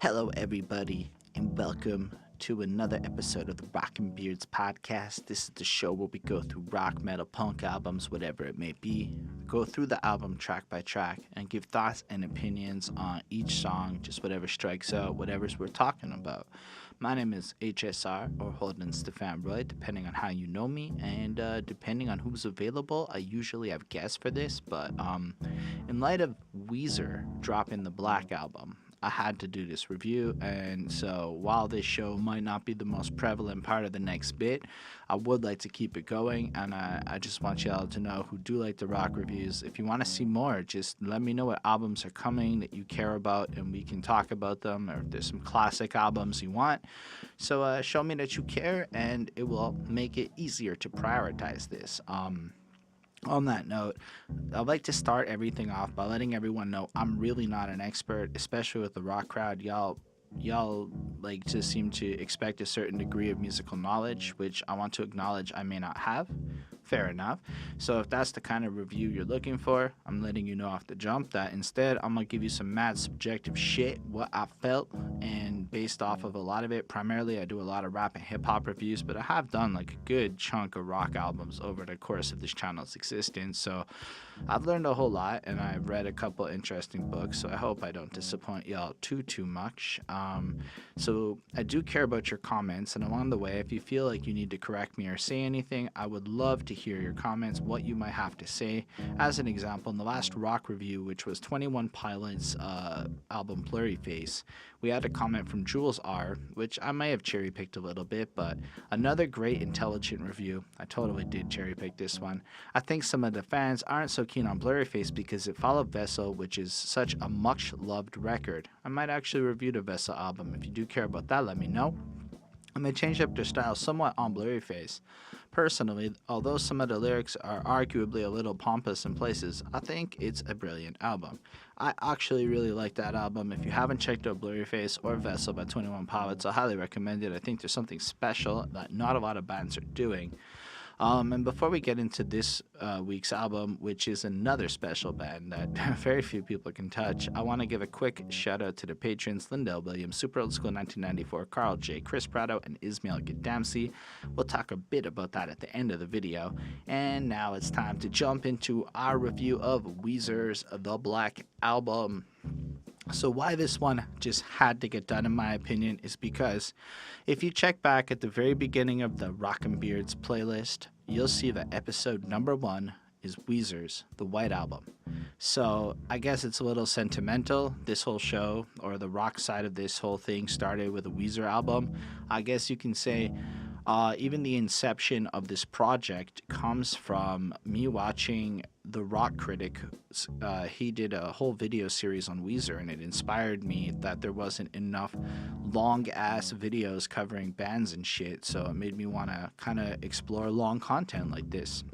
Hello, everybody, and welcome to another episode of the Rockin' Beards podcast. This is the show where we go through rock, metal, punk albums, whatever it may be, go through the album track by track, and give thoughts and opinions on each song, just whatever strikes out, whatever's we're talking about. My name is HSR, or Holden Stefan Roy, depending on how you know me, and depending on who's available. I usually have guests for this, but in light of Weezer dropping the Black album, I had to do this review, and so while this show might not be the most prevalent part of the next bit, I would like to keep it going, and I just want y'all to know who do like the rock reviews. If you want to see more, just let me know what albums are coming that you care about, and we can talk about them, or if there's some classic albums you want. So show me that you care, and it will make it easier to prioritize this. On that note, I'd like to start everything off by letting everyone know I'm really not an expert, especially with the rock crowd. Y'all like to seem to expect a certain degree of musical knowledge, which I want to acknowledge I may not have. Fair enough. So if that's the kind of review you're looking for, I'm letting you know off the jump that instead I'm going to give you some mad subjective shit, what I felt, and based off of a lot of it. Primarily I do a lot of rap and hip hop reviews, but I have done like a good chunk of rock albums over the course of this channel's existence. So I've learned a whole lot, and I've read a couple interesting books, so I hope I don't disappoint y'all too much. So I do care about your comments, and along the way, if you feel like you need to correct me or say anything, I would love to hear your comments, what you might have to say. As an example, in the last rock review, which was 21 Pilots' album Blurry Face, we had a comment from Jules R, which I may have cherry picked a little bit, but another great intelligent review. I totally did cherry pick this one. I think some of the fans aren't so keen on Blurry Face because it followed Vessel, which is such a much loved record. I might actually review the Vessel album. If you do care about that, let me know. And they changed up their style somewhat on Blurry Face. Personally, although some of the lyrics are arguably a little pompous in places, I think it's a brilliant album. I actually really like that album. If you haven't checked out Blurry Face or Vessel by 21 Pilots, I highly recommend it. I think there's something special that not a lot of bands are doing. And before we get into this week's album, which is another special band that very few people can touch, I want to give a quick shout out to the patrons: Lindell Williams, Super Old School 1994, Carl J, Chris Prado, and Ismail Gadamsi. We'll talk a bit about that at the end of the video. And now it's time to jump into our review of Weezer's The Black Album. So why this one just had to get done, in my opinion, is because if you check back at the very beginning of the Rockin' Beards playlist, you'll see that episode number 1 is Weezer's The White Album. So I guess it's a little sentimental. This whole show, or the rock side of this whole thing, started with a Weezer album. I guess you can say even the inception of this project comes from me watching The Rock Critic. He did a whole video series on Weezer, and it inspired me that there wasn't enough long-ass videos covering bands and shit, so it made me want to kind of explore long content like this.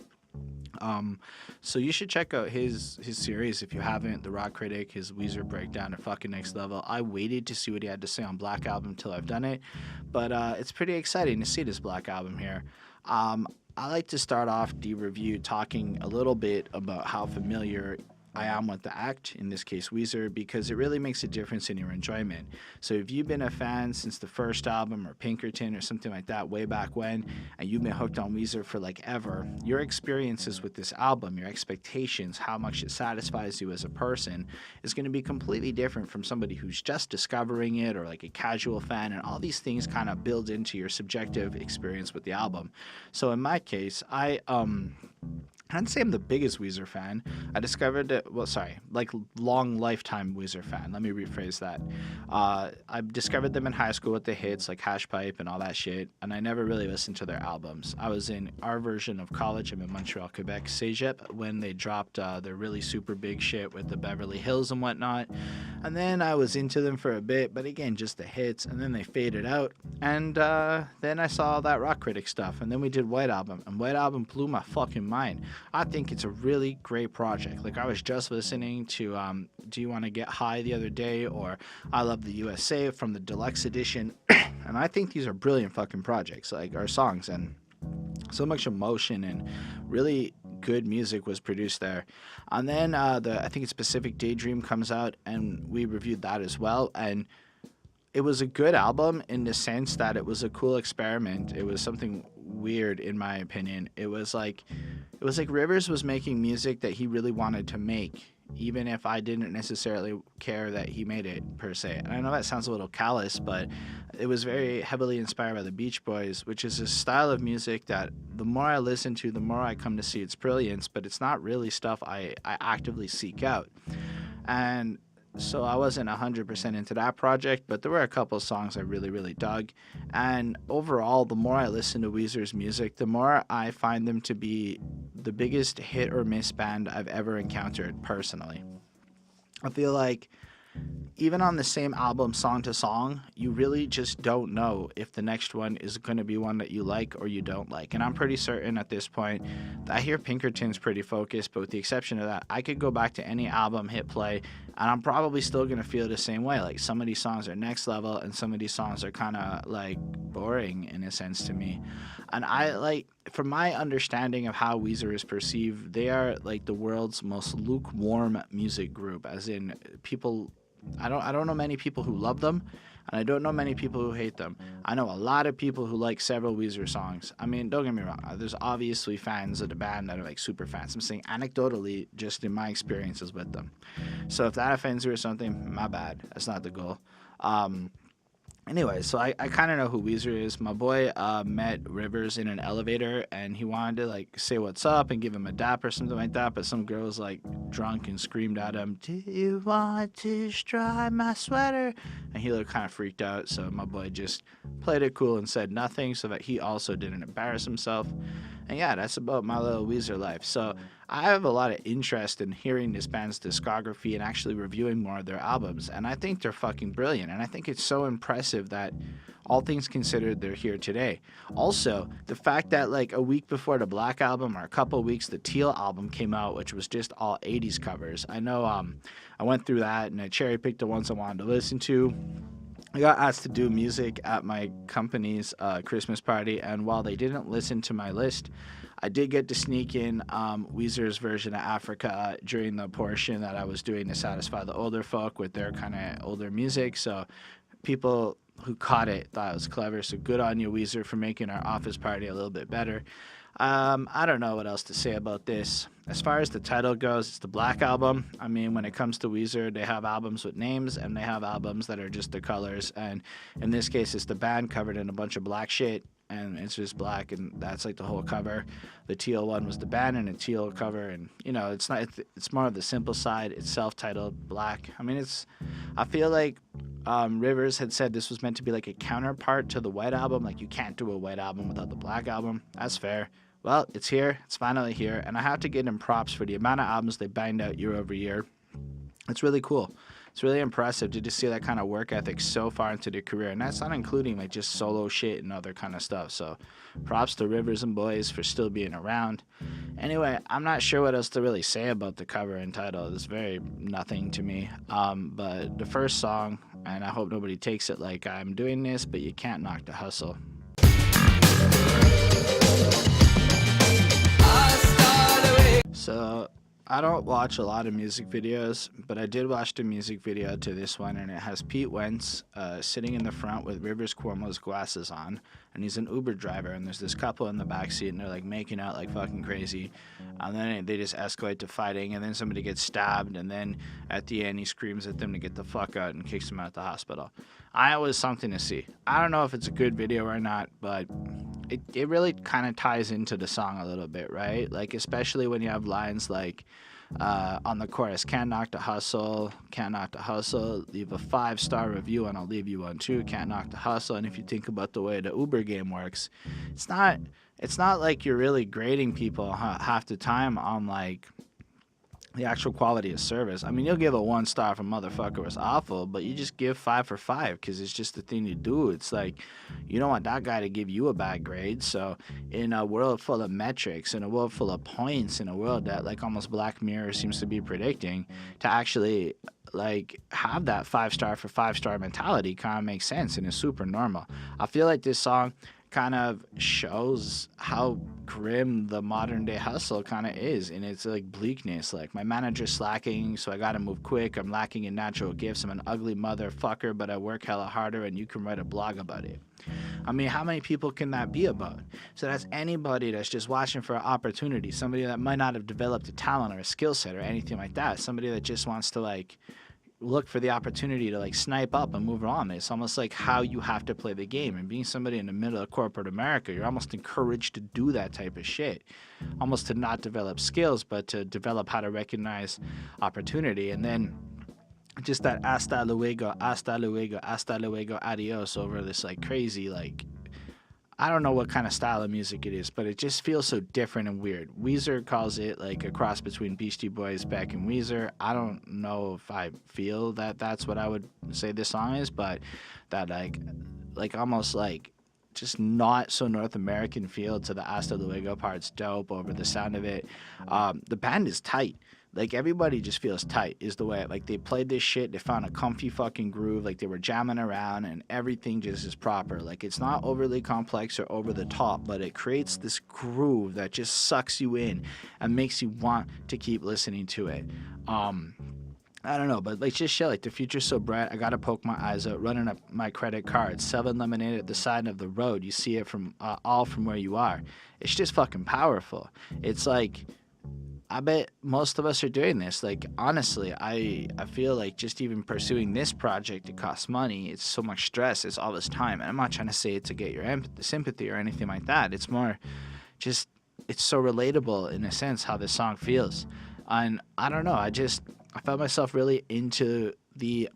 So you should check out his series if you haven't. The Rock Critic, his Weezer breakdown are fucking next level. I waited to see what he had to say on Black Album till I've done it, but it's pretty exciting to see this Black Album here. I like to start off the review talking a little bit about how familiar I am with the act, in this case Weezer, because it really makes a difference in your enjoyment. So if you've been a fan since the first album or Pinkerton or something like that way back when, and you've been hooked on Weezer for like ever, your experiences with this album, your expectations, how much it satisfies you as a person, is going to be completely different from somebody who's just discovering it, or like a casual fan, and all these things kind of build into your subjective experience with the album. So in my case, I'd say I'm the biggest Weezer fan. I discovered it, long lifetime Weezer fan. Let me rephrase that. I discovered them in high school with the hits like Hash Pipe and all that shit, and I never really listened to their albums. I was in our version of college. I'm in Montreal, Quebec, Cégep, when they dropped their really super big shit with the Beverly Hills and whatnot. And then I was into them for a bit, but again, just the hits, and then they faded out. And then I saw all that Rock Critic stuff, and then we did White Album, and White Album blew my fucking mind. I think it's a really great project. Like, I was just listening to Do You Want to Get High the other day, or I Love the USA from the deluxe edition, and I think these are brilliant fucking projects, like our songs, and so much emotion and really good music was produced there. And then I think it's Pacific Daydream comes out, and we reviewed that as well, and it was a good album in the sense that it was a cool experiment. It was something weird in my opinion. It was like Rivers was making music that he really wanted to make, even if I didn't necessarily care that he made it per se. And I know that sounds a little callous, but it was very heavily inspired by the Beach Boys, which is a style of music that the more I listen to, the more I come to see its brilliance, but it's not really stuff I actively seek out. And so I wasn't 100% into that project, but there were a couple of songs I really, really dug. And overall, the more I listen to Weezer's music, the more I find them to be the biggest hit or miss band I've ever encountered personally. I feel like even on the same album, song to song, you really just don't know if the next one is going to be one that you like or you don't like. And I'm pretty certain at this point that I hear Pinkerton's pretty focused, but with the exception of that, I could go back to any album, hit play, and I'm probably still going to feel the same way. Like some of these songs are next level, and some of these songs are kind of like boring in a sense to me. And I like, from my understanding of how Weezer is perceived, they are like the world's most lukewarm music group, as in people. I don't know many people who love them, and I don't know many people who hate them. I know a lot of people who like several Weezer songs. I mean, don't get me wrong. There's obviously fans of the band that are like super fans. I'm saying anecdotally, just in my experiences with them. So if that offends you or something, my bad. That's not the goal. Um, Anyway, so I kind of know who Weezer is. My boy met Rivers in an elevator, and he wanted to like say what's up and give him a dap or something like that. But some girl was like drunk and screamed at him, "Do you want to strip my sweater?" And he looked kind of freaked out. So my boy just played it cool and said nothing, so that he also didn't embarrass himself. And yeah, that's about my little Weezer life. So I have a lot of interest in hearing this band's discography and actually reviewing more of their albums. And I think they're fucking brilliant. And I think it's so impressive that, all things considered, they're here today. Also, the fact that like a week before the Black album, or a couple weeks, the Teal album came out, which was just all 80s covers. I know I went through that and I cherry picked the ones I wanted to listen to. I got asked to do music at my company's Christmas party, and while they didn't listen to my list, I did get to sneak in Weezer's version of Africa during the portion that I was doing to satisfy the older folk with their kind of older music. So people who caught it thought it was clever. So good on you, Weezer, for making our office party a little bit better. I don't know what else to say about this. As far as the title goes, it's the Black Album. I mean, when it comes to Weezer, they have albums with names and they have albums that are just the colors. And in this case, it's the band covered in a bunch of black shit, and it's just black, and that's like the whole cover. The teal one was the band and a teal cover, and you know, it's not. It's more of the simple side. It's self-titled Black. I mean, I feel like Rivers had said this was meant to be like a counterpart to the White Album. Like, you can't do a White Album without the Black Album. That's fair. Well, it's here. It's finally here. And I have to give them props for the amount of albums they banged out year over year. It's really cool. It's really impressive to just see that kind of work ethic so far into their career. And that's not including like just solo shit and other kind of stuff. So props to Rivers and boys for still being around. Anyway, I'm not sure what else to really say about the cover and title. It's very nothing to me. But the first song, and I hope nobody takes it like I'm doing this, but you can't knock the hustle. So I don't watch a lot of music videos, but I did watch the music video to this one, and it has Pete Wentz sitting in the front with Rivers Cuomo's glasses on, and he's an Uber driver, and there's this couple in the back seat, and they're like making out like fucking crazy, and then they just escalate to fighting, and then somebody gets stabbed, and then at the end he screams at them to get the fuck out and kicks them out the hospital. It was something to see. I don't know if it's a good video or not, but it really kind of ties into the song a little bit, right? Like, especially when you have lines like on the chorus, can't knock the hustle, leave a 5-star review and I'll leave you one too, can't knock the hustle. And if you think about the way the Uber game works, it's not like you're really grading people half the time on like the actual quality of service. I mean, you'll give a 1-star if a motherfucker was awful, but you just give 5 for 5 because it's just the thing to do. It's like, you don't want that guy to give you a bad grade. So in a world full of metrics, in a world full of points, in a world that like almost Black Mirror seems to be predicting, to actually like have that 5-star for 5-star mentality kind of makes sense and is super normal. I feel like this song kind of shows how grim the modern day hustle kind of is, and it's like bleakness. Like, my manager's slacking, so I gotta move quick. I'm lacking in natural gifts. I'm an ugly motherfucker, but I work hella harder, and you can write a blog about it. I mean, how many people can that be about? So that's anybody that's just watching for an opportunity, somebody that might not have developed a talent or a skill set or anything like that, somebody that just wants to like look for the opportunity to like snipe up and move on. It's almost like how you have to play the game. And being somebody in the middle of corporate America, you're almost encouraged to do that type of shit, almost to not develop skills, but to develop how to recognize opportunity. And then just that hasta luego, hasta luego, hasta luego, adios over this like crazy, like, I don't know what kind of style of music it is, but it just feels so different and weird. Weezer calls it like a cross between Beastie Boys, Beck, and Weezer. I don't know if I feel that that's what I would say this song is, but that like almost like just not so North American feel to the Hasta Luego part's dope over the sound of it. The band is tight. Like, everybody just feels tight is the way, like, they played this shit, they found a comfy fucking groove, like, they were jamming around, and everything just is proper. Like, it's not overly complex or over the top, but it creates this groove that just sucks you in and makes you want to keep listening to it. I don't know, but like, just shit, like, the future's so bright, I gotta poke my eyes out, running up my credit card, selling lemonade at the side of the road, you see it from all from where you are. It's just fucking powerful. It's like, I bet most of us are doing this. Like, honestly, I feel like just even pursuing this project, it costs money. It's so much stress. It's all this time. And I'm not trying to say it to get your sympathy or anything like that. It's more just, it's so relatable in a sense how this song feels. And I don't know. I felt myself really into the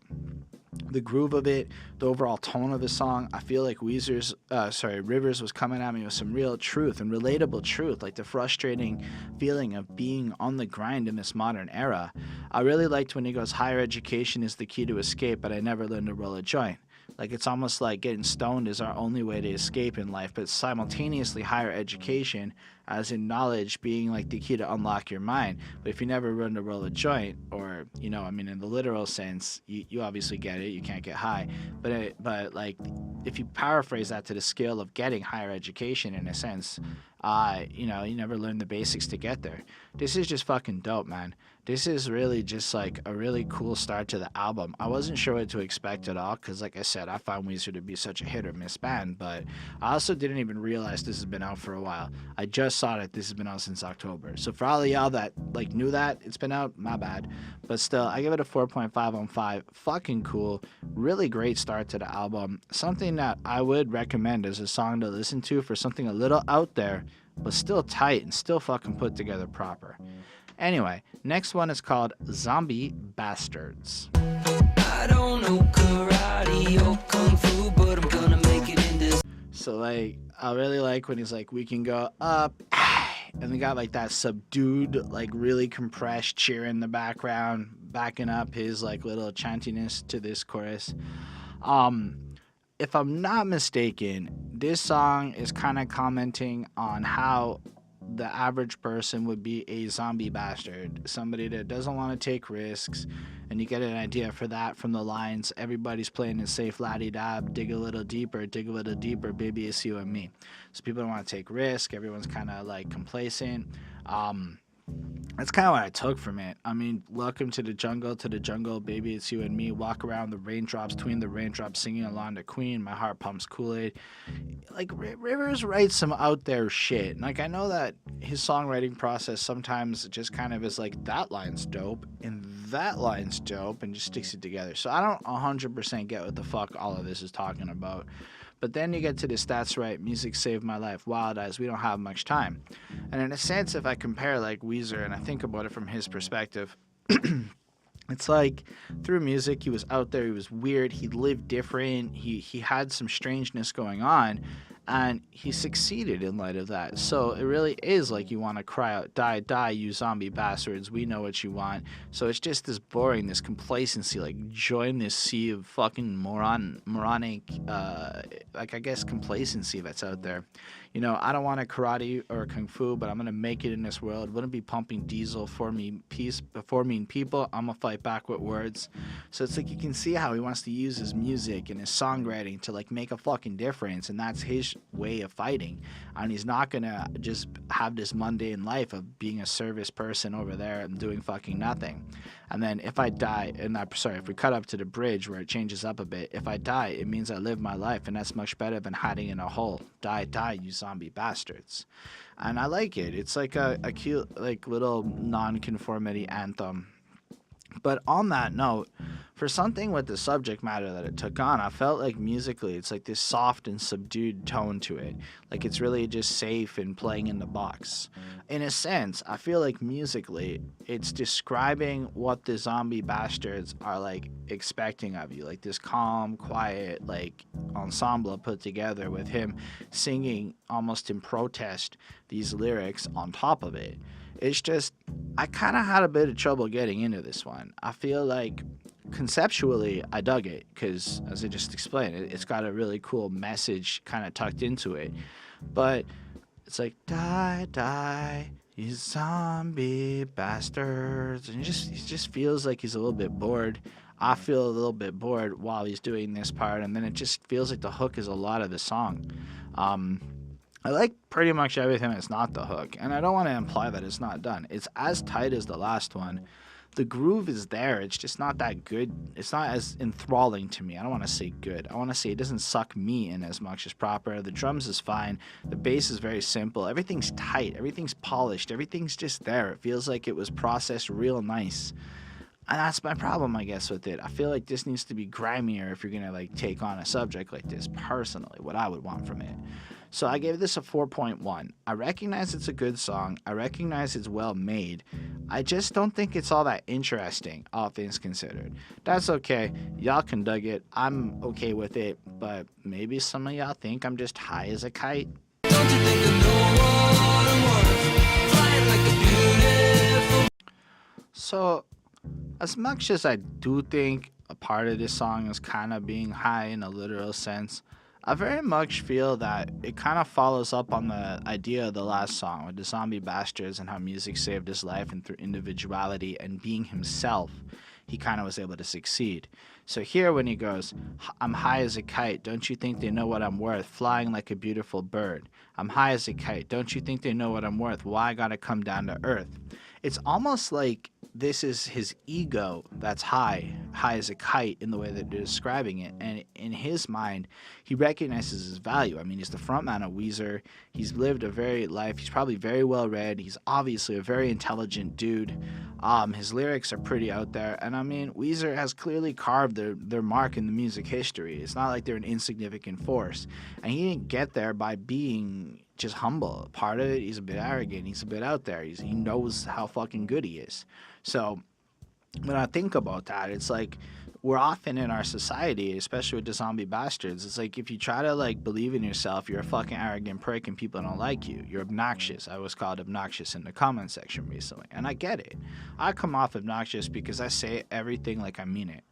groove of it, the overall tone of the song. I feel like Rivers was coming at me with some real truth and relatable truth, like the frustrating feeling of being on the grind in this modern era. I really liked when he goes, higher education is the key to escape, but I never learned to roll a joint. Like, it's almost like getting stoned is our only way to escape in life, but simultaneously higher education, as in knowledge, being like the key to unlock your mind. But if you never learn to roll a joint, or, you know, I mean, in the literal sense, you obviously get it, you can't get high. But like, if you paraphrase that to the scale of getting higher education, in a sense, you know, you never learn the basics to get there. This is just fucking dope, man. This is really just like a really cool start to the album. I wasn't sure what to expect at all, because like I said, I found Weezer to be such a hit or miss band, but I also didn't even realize this has been out for a while. I just saw that this has been out since October. So for all of y'all that like knew that it's been out, my bad. But still, I give it a 4.5 on 5. Fucking cool. Really great start to the album. Something that I would recommend as a song to listen to for something a little out there, but still tight and still fucking put together proper. Anyway, next one is called Zombie Bastards. I don't know karate or kung fu, but I'm gonna make it in this. So like, I really like when he's like, we can go up, and we got like that subdued, like really compressed cheer in the background, backing up his like little chantiness to this chorus. If I'm not mistaken, this song is kind of commenting on how the average person would be a zombie bastard, somebody that doesn't want to take risks, and you get an idea for that from the lines, everybody's playing it safe, la-di-da, dig a little deeper, baby, it's you and me. So people don't want to take risk, everyone's kind of like complacent. That's kind of what I took from it. I mean, welcome to the jungle, baby, it's you and me. Walk around the raindrops, between the raindrops, singing along to Queen. My heart pumps Kool-Aid. Like, Rivers writes some out there shit. Like, I know that his songwriting process sometimes just kind of is like, that line's dope, and that line's dope, and just sticks it together. So I don't 100% get what the fuck all of this is talking about. But then you get to this, that's right, music saved my life, Wild Eyes, we don't have much time. And in a sense, if I compare like Weezer and I think about it from his perspective, it's like through music, he was out there, he was weird, he lived different, he had some strangeness going on, and he succeeded in light of that. So it really is like you want to cry out, die, die, you zombie bastards, we know what you want. So it's just this boring, this complacency, like join this sea of fucking moronic, like I guess complacency that's out there. You know, I don't want to karate or kung fu, but I'm going to make it in this world. Wouldn't be pumping diesel for me people. I'm going to fight back with words. So it's like you can see how he wants to use his music and his songwriting to like make a fucking difference. And that's his his way of fighting, and he's not gonna just have this mundane life of being a service person over there and doing fucking nothing. And then if I die, if we cut up to the bridge where it changes up a bit, if I die, it means I live my life, and that's much better than hiding in a hole. Die, die, you zombie bastards. And I like it. It's like a cute, like, little non-conformity anthem. But on that note, for something with the subject matter that it took on, I felt like musically it's like this soft and subdued tone to it. Like it's really just safe and playing in the box. In a sense, I feel like musically it's describing what the zombie bastards are like expecting of you. Like this calm, quiet, like ensemble put together with him singing almost in protest these lyrics on top of it. It's just, I kind of had a bit of trouble getting into this one. I feel like conceptually I dug it because, as I just explained, it's got a really cool message kind of tucked into it. But it's like, die, die, you zombie bastards. And he just feels like he's a little bit bored. I feel a little bit bored while he's doing this part. And then it just feels like the hook is a lot of the song. I like pretty much everything that's not the hook, and I don't want to imply that it's not done. It's as tight as the last one. The groove is there, it's just not that good. It's not as enthralling to me. I don't want to say good. I want to say it doesn't suck me in as much as proper. The drums is fine. The bass is very simple. Everything's tight. Everything's polished. Everything's just there. It feels like it was processed real nice. And that's my problem, I guess, with it. I feel like this needs to be grimier if you're going to, like, take on a subject like this, personally, what I would want from it. So I gave this a 4.1. I recognize it's a good song. I recognize it's well made. I just don't think it's all that interesting, all things considered. That's okay. Y'all can dig it. I'm okay with it. But maybe some of y'all think I'm just high as a kite. Don't you think So, as much as I do think a part of this song is kind of being high in a literal sense, I very much feel that it kind of follows up on the idea of the last song with the zombie bastards and how music saved his life, and through individuality and being himself, he kind of was able to succeed. So here when he goes, I'm high as a kite, don't you think they know what I'm worth, flying like a beautiful bird. I'm high as a kite, don't you think they know what I'm worth, why I gotta come down to earth. It's almost like this is his ego that's high as a kite in the way that they're describing it. And in his mind, he recognizes his value. I mean, he's the frontman of Weezer. He's lived a very life. He's probably very well read. He's obviously a very intelligent dude. His lyrics are pretty out there. And I mean, Weezer has clearly carved their mark in the music history. It's not like they're an insignificant force. And he didn't get there by being just humble. Part of it, he's a bit arrogant. He's a bit out there. He knows how fucking good he is. So when I think about that, it's like we're often in our society, especially with the zombie bastards, it's like if you try to like believe in yourself, you're a fucking arrogant prick and people don't like you. You're obnoxious. I was called obnoxious in the comment section recently, and I get it. I come off obnoxious because I say everything like I mean it.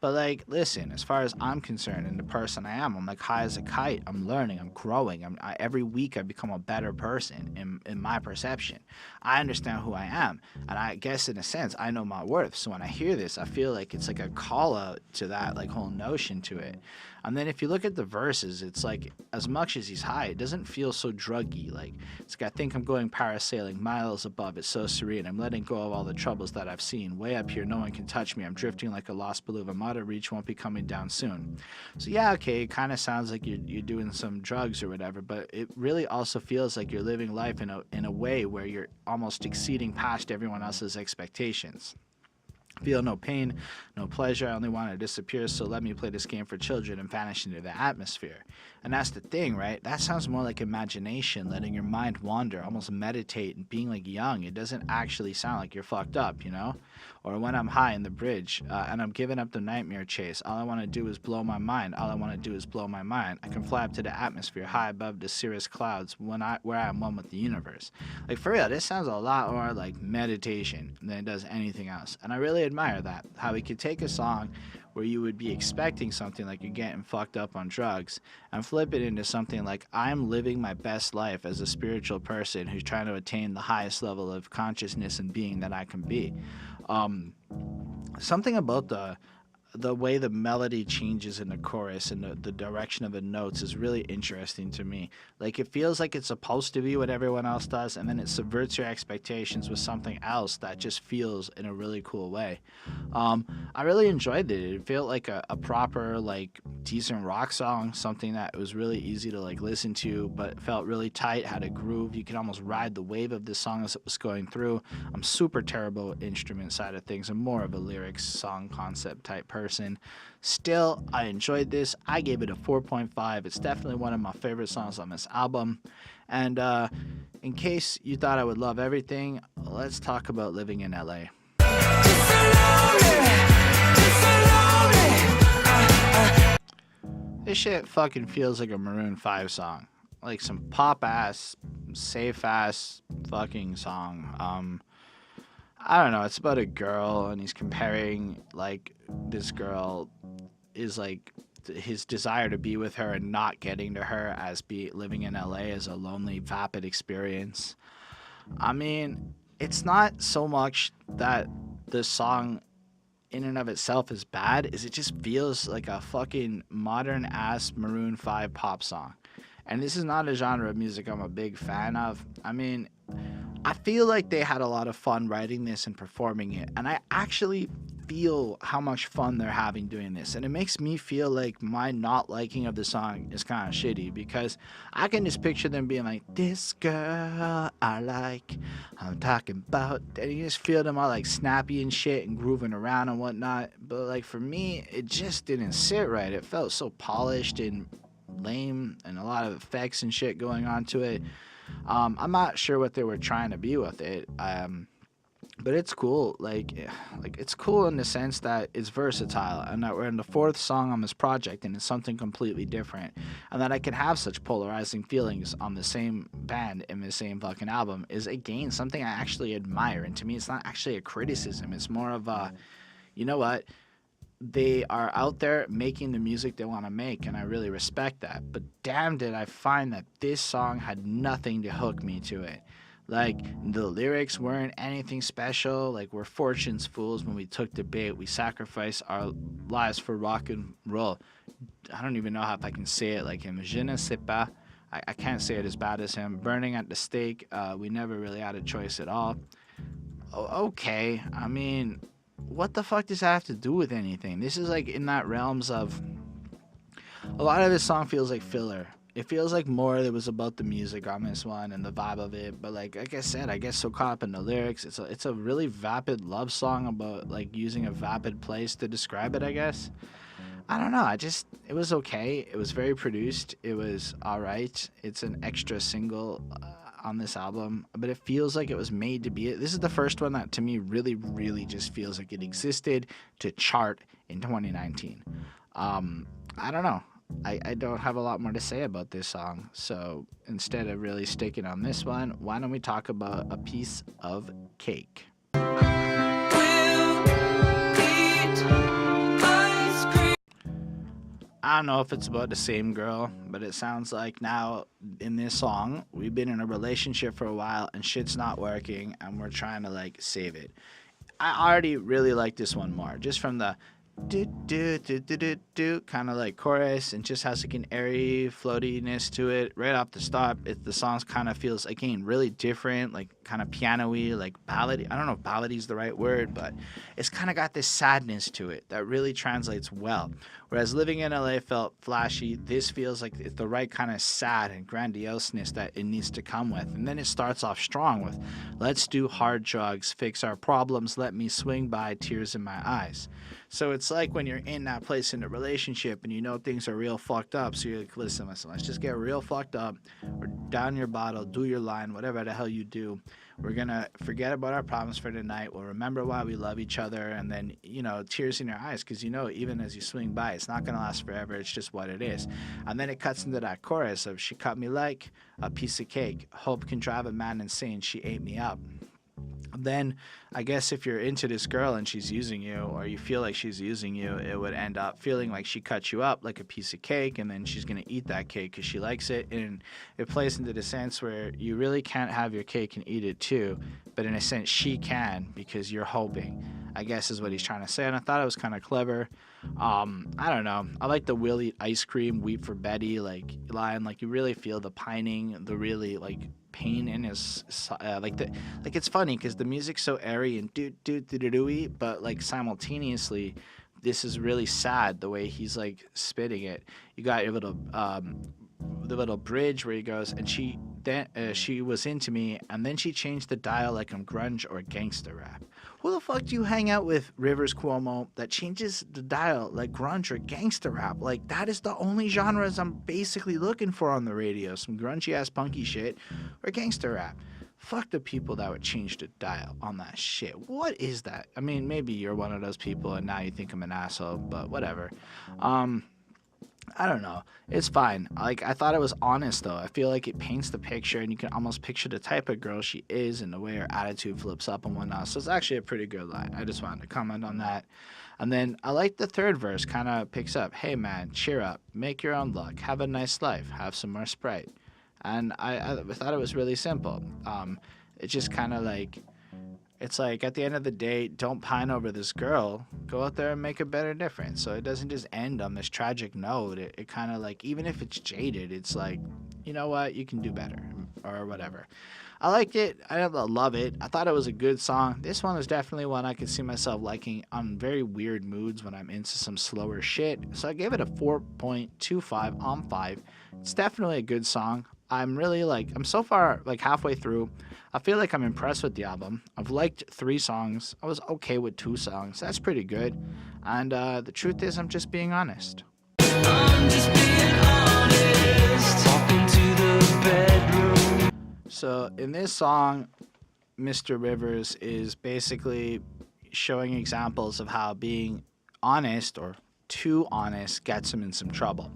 But, like, listen, as far as I'm concerned and the person I am, I'm, like, high as a kite. I'm learning. I'm growing. Every week I become a better person in my perception. I understand who I am. And I guess, in a sense, I know my worth. So when I hear this, I feel like it's, like, a call-out to that, like, whole notion to it. And then if you look at the verses, it's like, as much as he's high, it doesn't feel so druggy. Like, it's like, I think I'm going parasailing miles above. It's so serene. I'm letting go of all the troubles that I've seen. Way up here, no one can touch me. I'm drifting like a lost balloon. I'm out of reach, won't be coming down soon. So yeah, okay, it kind of sounds like you're doing some drugs or whatever, but it really also feels like you're living life in a way where you're almost exceeding past everyone else's expectations. Feel no pain, no pleasure, I only want to disappear, so let me play this game for children and vanish into the atmosphere. And that's the thing, right? That sounds more like imagination, letting your mind wander, almost meditate and being like young. It doesn't actually sound like you're fucked up, you know? Or when I'm high in the bridge and I'm giving up the nightmare chase, all I want to do is blow my mind. All I want to do is blow my mind. I can fly up to the atmosphere, high above the cirrus clouds, where I am one with the universe. Like, for real, this sounds a lot more like meditation than it does anything else. And I really admire that, how he could take a song where you would be expecting something like you're getting fucked up on drugs and flip it into something like I'm living my best life as a spiritual person who's trying to attain the highest level of consciousness and being that I can be. Something about the way the melody changes in the chorus and the direction of the notes is really interesting to me. Like, it feels like it's supposed to be what everyone else does, and then it subverts your expectations with something else that just feels in a really cool way. I really enjoyed it. It felt like a proper, like, decent rock song, something that was really easy to like listen to, but felt really tight, had a groove. You could almost ride the wave of this song as it was going through. I'm super terrible with instrument side of things. I'm more of a lyrics, song concept type person. Still, I enjoyed this. I gave it a 4.5. It's definitely one of my favorite songs on this album. And in case you thought I would love everything, let's talk about Living in L.A. This shit fucking feels like a Maroon 5 song. Like some pop ass, safe ass fucking song. I don't know, it's about a girl and he's comparing like this girl is like his desire to be with her and not getting to her as living in LA as a lonely, vapid experience. I mean, it's not so much that the song in and of itself is bad, is it just feels like a fucking modern ass Maroon 5 pop song. And this is not a genre of music I'm a big fan of. I mean, I feel like they had a lot of fun writing this and performing it, and I actually feel how much fun they're having doing this, and it makes me feel like my not liking of the song is kind of shitty, because I can just picture them being like, this girl I like, I'm talking about, and you just feel them all like snappy and shit and grooving around and whatnot. But like for me, it just didn't sit right. It felt so polished and lame and a lot of effects and shit going on to it. I'm not sure what they were trying to be with it. But it's cool. Like it's cool in the sense that it's versatile, and that we're in the fourth song on this project, and it's something completely different, and that I can have such polarizing feelings on the same band in the same fucking album is again something I actually admire. And to me, it's not actually a criticism. It's more of a, you know what? They are out there making the music they want to make, and I really respect that. But damn, did I find that this song had nothing to hook me to it. Like, the lyrics weren't anything special. Like, we're fortune's fools when we took the bait. We sacrificed our lives for rock and roll. I don't even know how if I can say it like him. Je ne sais pas. I can't say it as bad as him. Burning at the stake. We never really had a choice at all. Okay. I mean, what the fuck does that have to do with anything? This is like in that realms of... A lot of this song feels like filler. It feels like more that was about the music on this one and the vibe of it. But like I said, I get so caught up in the lyrics. It's a really vapid love song about like using a vapid place to describe it, I guess. I don't know. It was okay. It was very produced. It was all right. It's an extra single on this album, but it feels like it was made to be it. This is the first one that to me really, really just feels like it existed to chart in 2019. I don't know. I don't have a lot more to say about this song, so instead of really sticking on this one, why don't we talk about A Piece of Cake? I don't know if it's about the same girl, but it sounds like now in this song, we've been in a relationship for a while and shit's not working and we're trying to like save it. I already really like this one more, just from the do do do do do do kind of like chorus, and just has like an airy floatiness to it right off the start. The song kind of feels again really different, like kind of piano-y, like ballad. I don't know if ballad is the right word, but it's kind of got this sadness to it that really translates well. Whereas Living in LA felt flashy, this feels like it's the right kind of sad and grandioseness that it needs to come with. And then it starts off strong with, let's do hard drugs, fix our problems, let me swing by, tears in my eyes. So it's like when you're in that place in a relationship and you know things are real fucked up, so you're like, listen, let's just get real fucked up, or down your bottle, do your line, whatever the hell you do. We're gonna forget about our problems for tonight. We'll remember why we love each other, and then, you know, tears in your eyes, because you know even as you swing by, it's not gonna last forever. It's just what it is. And then it cuts into that chorus of, she cut me like a piece of cake. Hope can drive a man insane. She ate me up. Then I guess if you're into this girl and she's using you, or you feel like she's using you, it would end up feeling like she cut you up like a piece of cake, and then she's going to eat that cake because she likes it. And it plays into the sense where you really can't have your cake and eat it too, but in a sense she can because you're hoping, I guess is what he's trying to say. And I thought it was kind of clever. I don't know. I like the "we'll eat ice cream, weep for Betty" like line. Like you really feel the pining, the really like pain in his like it's funny because the music's so airy and doo-doo-doo-doo-y, but like simultaneously this is really sad the way he's like spitting it. You got your little the little bridge where he goes, and she was into me, and then she changed the dial like I'm grunge or gangster rap. Who the fuck do you hang out with, Rivers Cuomo, that changes the dial like grunge or gangster rap? Like, that is the only genres I'm basically looking for on the radio. Some grungy ass punky shit or gangster rap. Fuck the people that would change the dial on that shit. What is that? I mean, maybe you're one of those people and now you think I'm an asshole, but whatever. I don't know. It's fine. Like, I thought it was honest, though. I feel like it paints the picture, and you can almost picture the type of girl she is and the way her attitude flips up and whatnot. So it's actually a pretty good line. I just wanted to comment on that. And then I like the third verse, kind of picks up. Hey, man, cheer up. Make your own luck. Have a nice life. Have some more Sprite. And I thought it was really simple. It's just kind of like... It's like, at the end of the day, don't pine over this girl. Go out there and make a better difference. So it doesn't just end on this tragic note. It kind of like, even if it's jaded, it's like, you know what? You can do better or whatever. I liked it. I love it. I thought it was a good song. This one is definitely one I could see myself liking on very weird moods when I'm into some slower shit. So I gave it a 4.25 on 5. It's definitely a good song. I'm really I'm so far halfway through. I feel like I'm impressed with the album. I've liked 3 songs. I was okay with 2 songs. That's pretty good. And the truth is, I'm just being honest. I'm just being honest. Talking to the bedroom. So in this song, Mr. Rivers is basically showing examples of how being honest or too honest gets him in some trouble.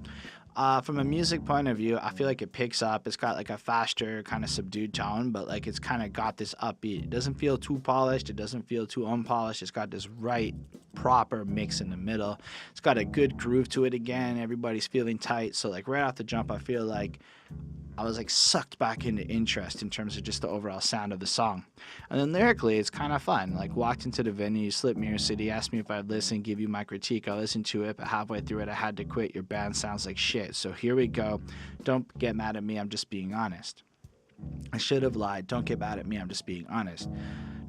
From a music point of view, I feel like it picks up. It's got a faster, kind of subdued tone, but it's kind of got this upbeat. It doesn't feel too polished. It doesn't feel too unpolished. It's got this right, proper mix in the middle. It's got a good groove to it again. Everybody's feeling tight. So right off the jump, I feel like I was sucked back into interest in terms of just the overall sound of the song. And then lyrically, it's kind of fun. Walked into the venue, slipped me your city, asked me if I'd listen, give you my critique. I listened to it, but halfway through it, I had to quit. Your band sounds like shit. So here we go. Don't get mad at me. I'm just being honest. I should have lied. Don't get mad at me. I'm just being honest.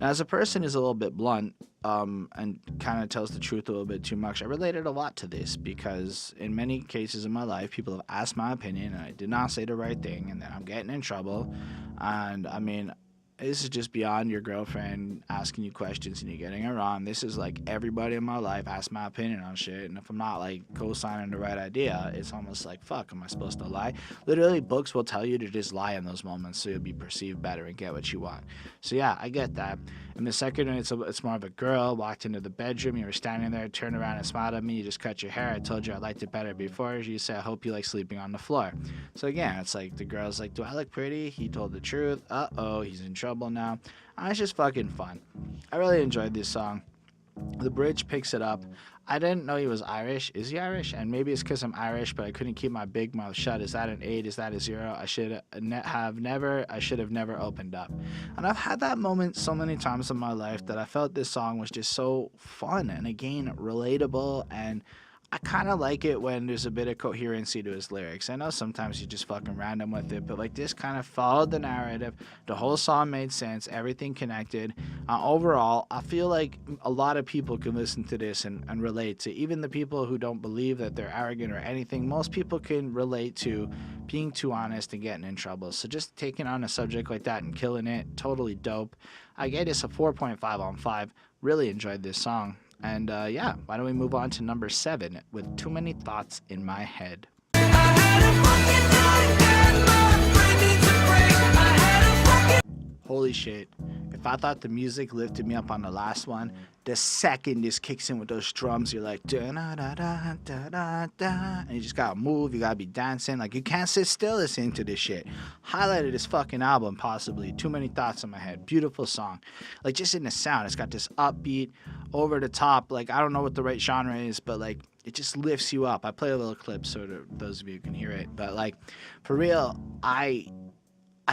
Now, as a person who's a little bit blunt and kind of tells the truth a little bit too much, I related a lot to this because in many cases in my life, people have asked my opinion and I did not say the right thing, and then I'm getting in trouble. And I mean, this is just beyond your girlfriend asking you questions and you getting it wrong. This is everybody in my life asks my opinion on shit, and if I'm not co-signing the right idea, it's almost fuck, am I supposed to lie? Literally, books will tell you to just lie in those moments so you'll be perceived better and get what you want. So yeah, I get that. And the second one, it's more of a girl, walked into the bedroom, you were standing there, turned around and smiled at me, you just cut your hair, I told you I liked it better before, you said I hope you like sleeping on the floor. So again, it's the girl's do I look pretty? He told the truth. Uh-oh, he's in trouble now. And it's just fucking fun. I really enjoyed this song. The bridge picks it up. I didn't know he was Irish. Is he Irish? And maybe it's because I'm Irish, but I couldn't keep my big mouth shut. Is that an 8? Is that a 0? I should have never opened up. And I've had that moment so many times in my life that I felt this song was just so fun and, again, relatable, and I kind of like it when there's a bit of coherency to his lyrics. I know sometimes he's just fucking random with it, but this kind of followed the narrative. The whole song made sense. Everything connected. Overall, I feel like a lot of people can listen to this and relate to. Even the people who don't believe that they're arrogant or anything, most people can relate to being too honest and getting in trouble. So just taking on a subject like that and killing it, totally dope. I gave this a 4.5 on 5. Really enjoyed this song. And yeah, why don't we move on to number 7 with Too Many Thoughts in My Head. holy shit. If I thought the music lifted me up on the last one, the second this kicks in with those drums, you're like, da da da da da da da, and you just gotta move, you gotta be dancing. Like, you can't sit still listening to this shit. Highlight of this fucking album, possibly. Too Many Thoughts in My Head. Beautiful song. Like, just in the sound, it's got this upbeat, over the top, like, I don't know what the right genre is, but like, it just lifts you up. I play a little clip so that those of you can hear it, but like, for real, I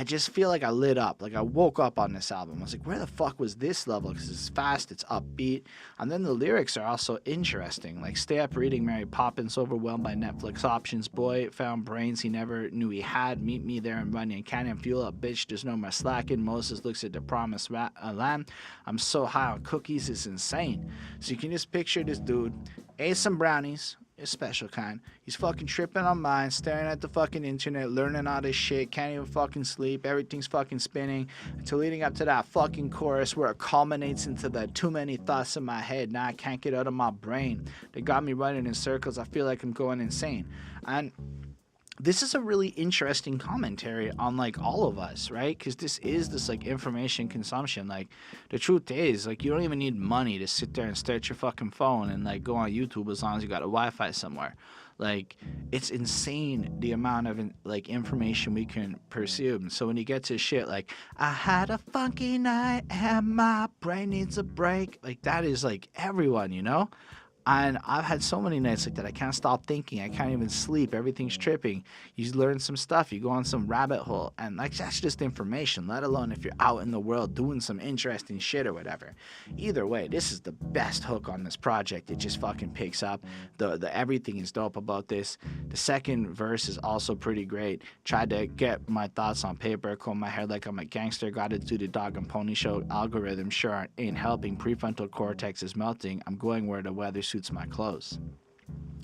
just feel like I lit up. Like, I woke up on this album. I was like, where the fuck was this level? Because it's fast, it's upbeat. And then the lyrics are also interesting. Like, stay up reading Mary Poppins, overwhelmed by Netflix options. Boy found brains he never knew he had. Meet me there in Runyon Canyon. Fuel up, bitch. There's no more slacking. Moses looks at the promised lamb. I'm so high on cookies, it's insane. So you can just picture this dude. Ate some brownies. A special kind. He's fucking tripping on mine, staring at the fucking internet, learning all this shit, can't even fucking sleep, everything's fucking spinning, until leading up to that fucking chorus where it culminates into the too many thoughts in my head, now I can't get out of my brain. They got me running in circles, I feel like I'm going insane. And this is a really interesting commentary on, like, all of us, right? Because this is this, like, information consumption. Like, the truth is, like, you don't even need money to sit there and stare at your fucking phone and, like, go on YouTube as long as you got a Wi-Fi somewhere. Like, it's insane the amount of, like, information we can pursue. So when you get to shit like, I had a funky night and my brain needs a break, like, that is, like, everyone, you know? And I've had so many nights like that. I can't stop thinking. I can't even sleep. Everything's tripping. You learn some stuff. You go on some rabbit hole. And, like, that's just information, let alone if you're out in the world doing some interesting shit or whatever. Either way, this is the best hook on this project. It just fucking picks up. The everything is dope about this. The second verse is also pretty great. Tried to get my thoughts on paper. Comb my hair like I'm a gangster. Got to do the dog and pony show. Algorithm sure ain't helping. Prefrontal cortex is melting. I'm going where the weather suits my clothes.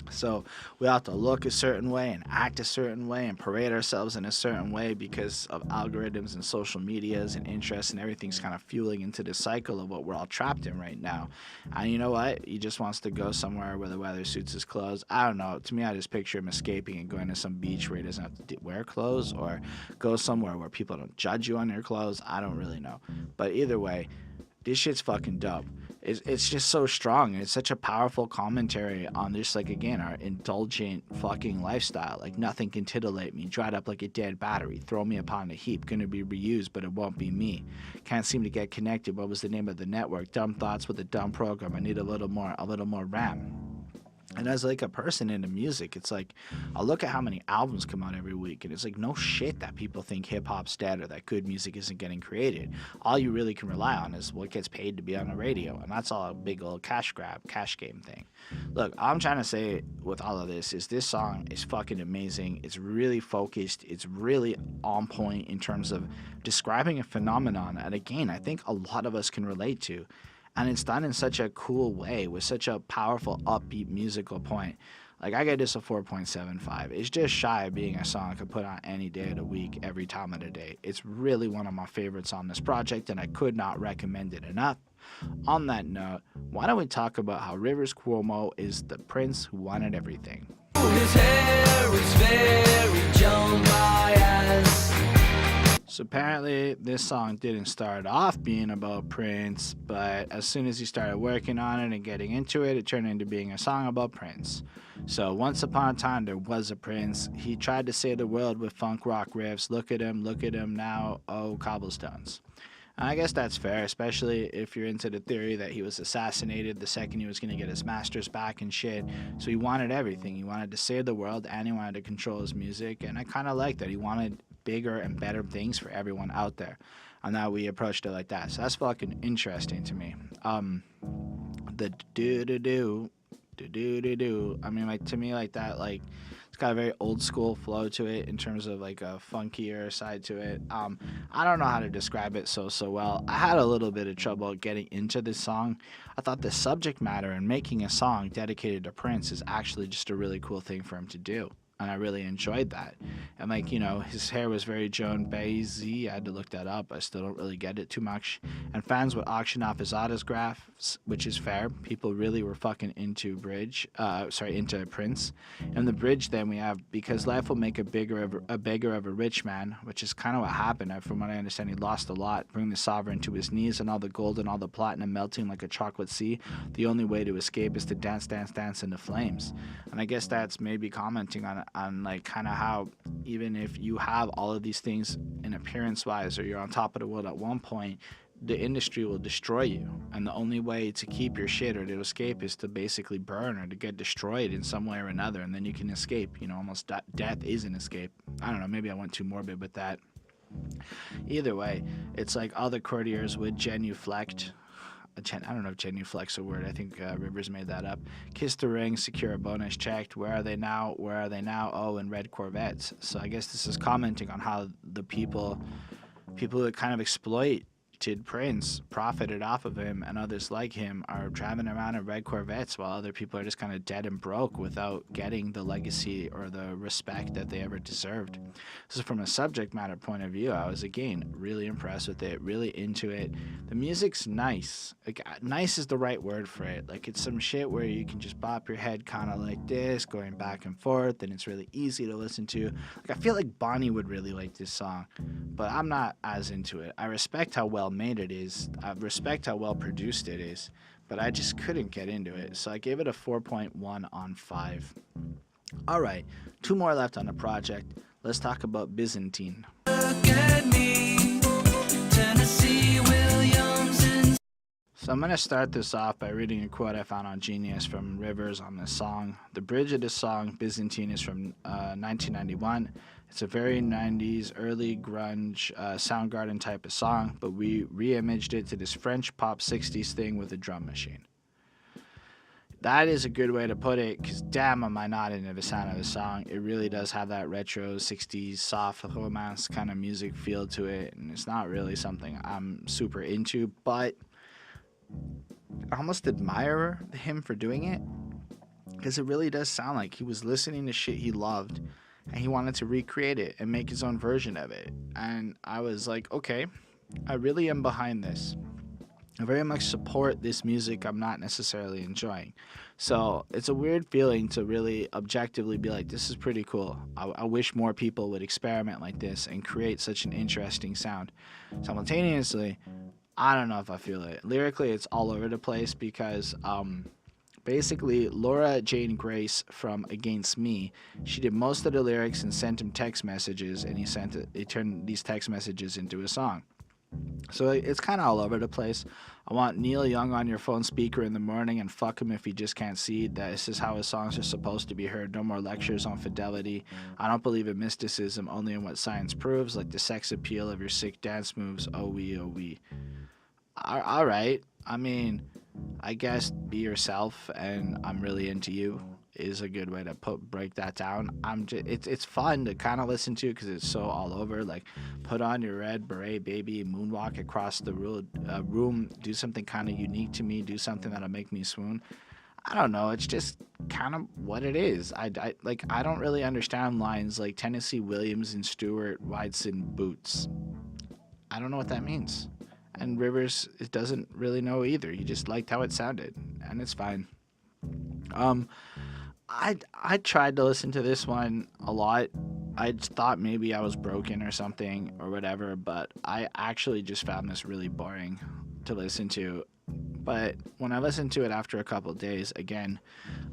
So we have to look a certain way and act a certain way and parade ourselves in a certain way because of algorithms and social medias and interests, and everything's kind of fueling into the cycle of what we're all trapped in right now. And you know what? He just wants to go somewhere where the weather suits his clothes. I don't know. To me, I just picture him escaping and going to some beach where he doesn't have to wear clothes, or go somewhere where people don't judge you on your clothes. I don't really know. But either way, this shit's fucking dope. It's just so strong. It's such a powerful commentary on just, like, again, our indulgent fucking lifestyle. Like, nothing can titillate me. Dried up like a dead battery. Throw me upon a heap. Gonna be reused, but it won't be me. Can't seem to get connected. What was the name of the network? Dumb thoughts with a dumb program. I need a little more RAM. And as, like, a person into music, it's like, I look at how many albums come out every week, and it's like, no shit that people think hip-hop's dead or that good music isn't getting created. All you really can rely on is what gets paid to be on the radio, and that's all a big old cash grab, cash game thing. Look, all I'm trying to say with all of this is this song is fucking amazing. It's really focused. It's really on point in terms of describing a phenomenon, and again, I think a lot of us can relate to. And it's done in such a cool way with such a powerful, upbeat musical point. Like, I get this a 4.75. It's just shy of being a song I could put on any day of the week, every time of the day. It's really one of my favorites on this project, and I could not recommend it enough. On that note, why don't we talk about how Rivers Cuomo is the prince who wanted everything. His hair is very Joan Baez. So apparently this song didn't start off being about Prince, but as soon as he started working on it and getting into it, it turned into being a song about Prince. So once upon a time there was a Prince. He tried to save the world with funk rock riffs. Look at him now, oh, cobblestones. And I guess that's fair, especially if you're into the theory that he was assassinated the second he was going to get his masters back and shit. So he wanted everything. He wanted to save the world and he wanted to control his music, and I kind of like that. He wanted bigger and better things for everyone out there, and that we approached it like that. So that's fucking interesting to me. The do-do-do, I mean, like, to me, like, that, like, it's got a very old school flow to it in terms of, like, a funkier side to it. I don't know how to describe it so well. I had a little bit of trouble getting into this song. I thought the subject matter and making a song dedicated to Prince is actually just a really cool thing for him to do. and I really enjoyed that. And like, you know, his hair was very Joan Baez-y. I had to look that up. I still don't really get it too much. And fans would auction off his autographs, which is fair. People really were fucking into into Prince. And the bridge then we have, because life will make a beggar of a rich man, which is kind of what happened. From what I understand, he lost a lot, bring the sovereign to his knees, and all the gold and all the platinum melting like a chocolate sea. The only way to escape is to dance, dance, dance in the flames. And I guess that's maybe commenting on like kind of how even if you have all of these things in appearance wise, or you're on top of the world at one point, the industry will destroy you, and the only way to keep your shit or to escape is to basically burn or to get destroyed in some way or another, and then you can escape. You know, almost death is an escape. I don't know, maybe I went too morbid with that. Either way, it's like all the courtiers would genuflect. I don't know if genuflect's a word. I think Rivers made that up. Kiss the ring, secure a bonus checked. Where are they now? Where are they now? Oh, in red Corvettes. So I guess this is commenting on how the people that kind of exploited Prince, profited off of him, and others like him are driving around in red Corvettes while other people are just kind of dead and broke without getting the legacy or the respect that they ever deserved. So from a subject matter point of view, I was again really impressed with it, really into it. The music's nice. Like, nice is the right word for it. Like, it's some shit where you can just bop your head kind of like this, going back and forth, and it's really easy to listen to. Like, I feel like Bonnie would really like this song, but I'm not as into it. I respect how well made it is. I respect how well produced it is, but I just couldn't get into it. So I gave it a 4.1 on 5. All right, 2 more left on the project. Let's talk about Byzantine. Look at me, Tennessee Williams and... So I'm going to start this off by reading a quote I found on Genius from Rivers on this song. The bridge of this song, Byzantine, is from 1991. It's a very 90s, early grunge, Soundgarden type of song, but we re-imaged it to this French pop 60s thing with a drum machine. That is a good way to put it, because damn am I not into the sound of the song. It really does have that retro 60s soft romance kind of music feel to it, and it's not really something I'm super into, but I almost admire him for doing it, because it really does sound like he was listening to shit he loved, and he wanted to recreate it and make his own version of it. And I was like, okay, I really am behind this. I very much support this music I'm not necessarily enjoying. So it's a weird feeling to really objectively be like, this is pretty cool. I wish more people would experiment like this and create such an interesting sound. Simultaneously, I don't know if I feel it. Lyrically, it's all over the place because basically, Laura Jane Grace from Against Me, she did most of the lyrics and sent him text messages, and he turned these text messages into a song. So it's kind of all over the place. I want Neil Young on your phone speaker in the morning and fuck him if he just can't see that this is how his songs are supposed to be heard. No more lectures on fidelity. I don't believe in mysticism, only in what science proves, like the sex appeal of your sick dance moves. Oh we, oh we. All right. I mean, I guess be yourself and I'm really into you is a good way to break that down. It's fun to kind of listen to because it's so all over. Like, put on your red beret, baby, moonwalk across the room, do something kind of unique to me, do something that'll make me swoon. I don't know. It's just kind of what it is. I don't really understand lines like Tennessee Williams and Stewart Wideson boots. I don't know what that means. And Rivers doesn't really know either. He just liked how it sounded, and it's fine. I tried to listen to this one a lot. I thought maybe I was broken or something or whatever, but I actually just found this really boring to listen to. But when I listened to it after a couple of days, again,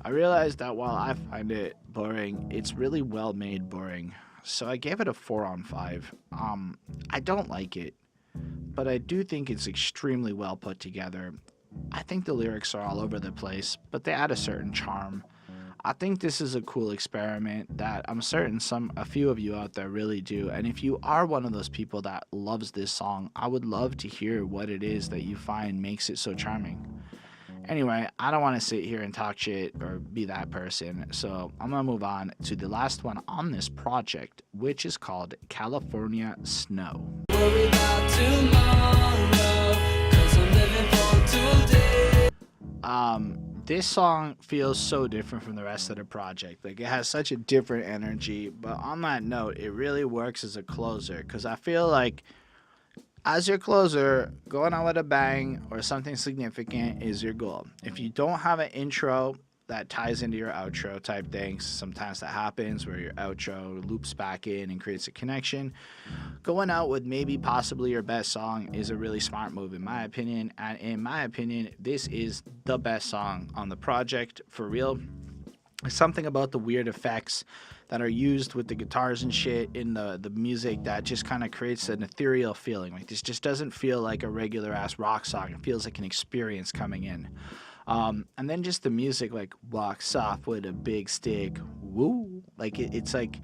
I realized that while I find it boring, it's really well made boring. So I gave it a 4 on 5. I don't like it, but I do think it's extremely well put together. I think the lyrics are all over the place, but they add a certain charm. I think this is a cool experiment that I'm certain a few of you out there really do. And if you are one of those people that loves this song, I would love to hear what it is that you find makes it so charming. Anyway, I don't want to sit here and talk shit or be that person, so I'm going to move on to the last one on this project, which is called California Snow. Worry about tomorrow, 'cause I'm living for today. this song feels so different from the rest of the project. Like, it has such a different energy. But on that note, it really works as a closer because I feel like as your closer, going out with a bang or something significant is your goal. If you don't have an intro that ties into your outro type things, sometimes that happens where your outro loops back in and creates a connection. Going out with maybe possibly your best song is a really smart move in my opinion. And in my opinion, this is the best song on the project for real. There's something about the weird effects that are used with the guitars and shit in the music that just kind of creates an ethereal feeling. Like, this just doesn't feel like a regular ass rock song. It feels like an experience coming in. And then just the music, like, walks off with a big stick, woo. Like, it's like,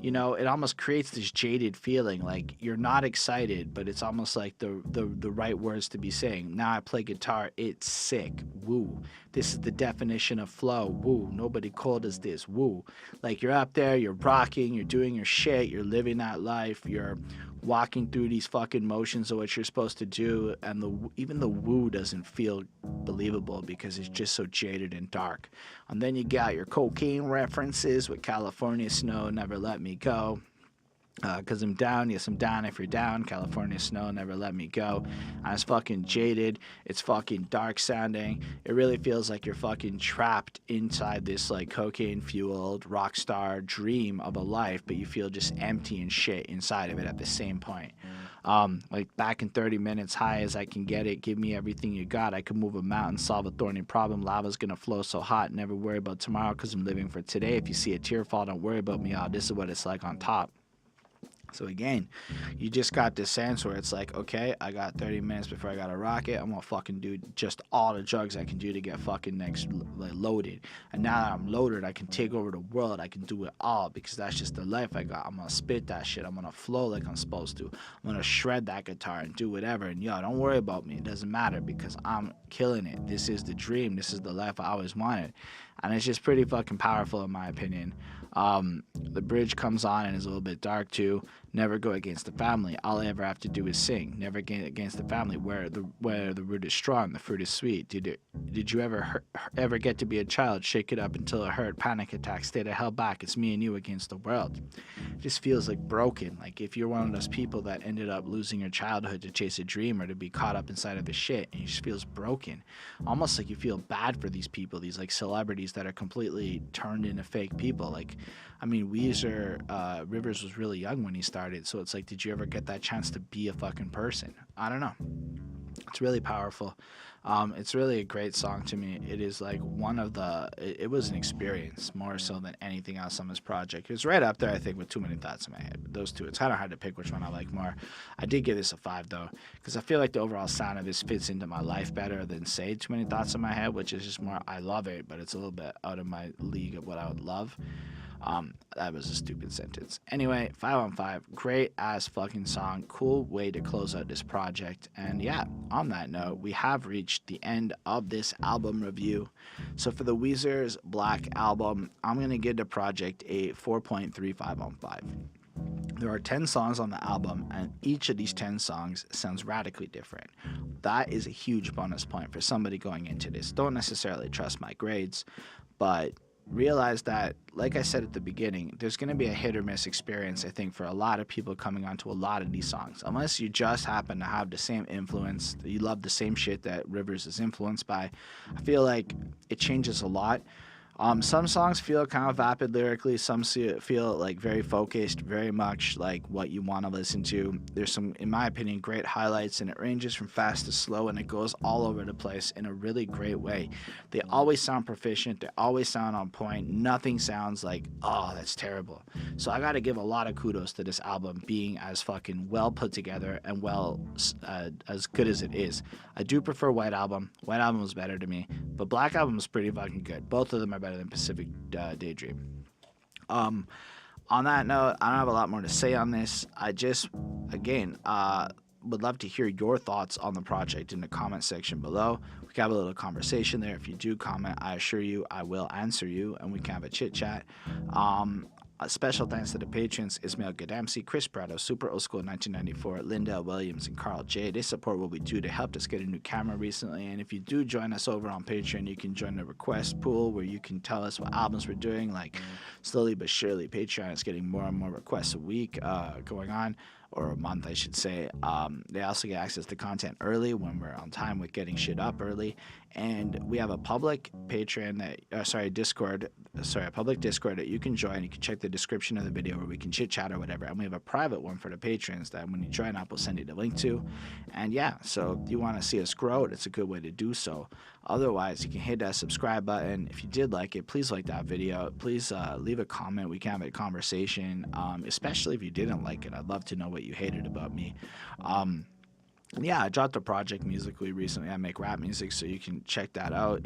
you know, it almost creates this jaded feeling. Like, you're not excited, but it's almost like the right words to be saying. Now I play guitar, it's sick, woo. This is the definition of flow, woo. Nobody cold as this, woo. Like, you're up there, you're rocking, you're doing your shit, you're living that life, you're walking through these fucking motions of what you're supposed to do, and even the woo doesn't feel believable because it's just so jaded and dark. And then you got your cocaine references with California Snow, Never Let Me Go. Cause I'm down, yes I'm down if you're down. California Snow, Never Let Me Go. And it's fucking jaded. It's fucking dark sounding. It really feels like you're fucking trapped inside this like cocaine fueled rock star dream of a life, but you feel just empty and shit inside of it at the same point. Like, back in 30 minutes, high as I can get it, give me everything you got. I can move a mountain, solve a thorny problem. Lava's gonna flow so hot, never worry about tomorrow, cause I'm living for today. If you see a tear fall, don't worry about me, this is what it's like on top. So again, you just got this sense where it's like, okay, I got 30 minutes before I got a rocket. I'm gonna fucking do just all the drugs I can do to get fucking next loaded. And now that I'm loaded, I can take over the world. I can do it all because that's just the life I got. I'm gonna spit that shit. I'm gonna flow like I'm supposed to. I'm gonna shred that guitar and do whatever. And yo, don't worry about me. It doesn't matter because I'm killing it. This is the dream. This is the life I always wanted. And it's just pretty fucking powerful in my opinion. The bridge comes on and is a little bit dark too. Never go against the family. All I ever have to do is sing. Never get against the family. Where the root is strong, the fruit is sweet. Did you ever get to be a child? Shake it up until it hurt. Panic attack. Stay the hell back. It's me and you against the world. It just feels like broken. Like, if you're one of those people that ended up losing your childhood to chase a dream or to be caught up inside of the shit, and it just feels broken. Almost like you feel bad for these people, these like celebrities that are completely turned into fake people. Like, I mean, Weezer, Rivers was really young when he started, so it's like, did you ever get that chance to be a fucking person? I don't know. It's really powerful. It's really a great song to me. It is like it was an experience more so than anything else on this project. It's right up there, I think, with Too Many Thoughts in My Head. But those two, it's kind of hard to pick which one I like more. I did give this a 5 though, because I feel like the overall sound of this fits into my life better than, say, Too Many Thoughts in My Head, which is just more, I love it, but it's a little bit out of my league of what I would love. That was a stupid sentence. Anyway, 5 on 5. Great ass fucking song. Cool way to close out this project. And yeah, on that note, we have reached the end of this album review. So for the Weezer's Black album, I'm going to give the project a 4.35 on 5. There are 10 songs on the album, and each of these 10 songs sounds radically different. That is a huge bonus point for somebody going into this. Don't necessarily trust my grades, but realize that, like I said at the beginning, there's going to be a hit or miss experience, I think, for a lot of people coming onto a lot of these songs. Unless you just happen to have the same influence, you love the same shit that Rivers is influenced by, I feel like it changes a lot. Some songs feel kind of vapid lyrically. Some feel like very focused, very much like what you want to listen to. There's some, in my opinion, great highlights, and it ranges from fast to slow, and it goes all over the place in a really great way. They always sound proficient. They always sound on point. Nothing sounds like, oh, that's terrible. So I got to give a lot of kudos to this album being as fucking well put together and as good as it is. I do prefer White Album. White Album was better to me, but Black Album was pretty fucking good. Both of them are better than Pacific Daydream. On that note, I don't have a lot more to say on this. I just, again, would love to hear your thoughts on the project in the comment section below. We can have a little conversation there. If you do comment, I assure you I will answer you, and we can have a chit chat. Special thanks to the patrons Ismail Gadamsi, Chris Prado, Super Old School 1994, Linda Williams, and Carl J. They support what we do. They helped us get a new camera recently. And if you do join us over on Patreon, you can join the request pool where you can tell us what albums we're doing. Like, slowly but surely, Patreon is getting more and more requests a week going on, or a month, I should say. They also get access to content early when we're on time with getting shit up early. And we have a public Patreon a public Discord that you can join. You can check the description of the video where we can chit chat or whatever. And we have a private one for the patrons that when you join up, we'll send you the link to. And yeah, so if you want to see us grow, it's a good way to do so. Otherwise, you can hit that subscribe button. If you did like it, please like that video. Please leave a comment. We can have a conversation, especially if you didn't like it. I'd love to know what you hated about me. Yeah, I dropped a project musically recently. I make rap music, so you can check that out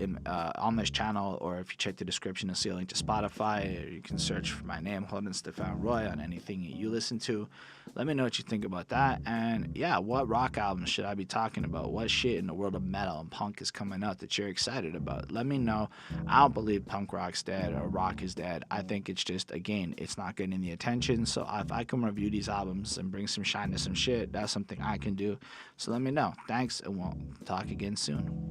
on this channel, or if you check the description, you'll see a link to Spotify, or you can search for my name, Holden Stefan Roy, on anything you listen to. Let me know what you think about that. And yeah, what rock albums should I be talking about? What shit in the world of metal and punk is coming out that you're excited about? Let me know. I don't believe punk rock's dead or rock is dead. I think it's just, again, it's not getting the attention. So if I can review these albums and bring some shine to some shit, that's something I can do. So let me know. Thanks, and we'll talk again soon.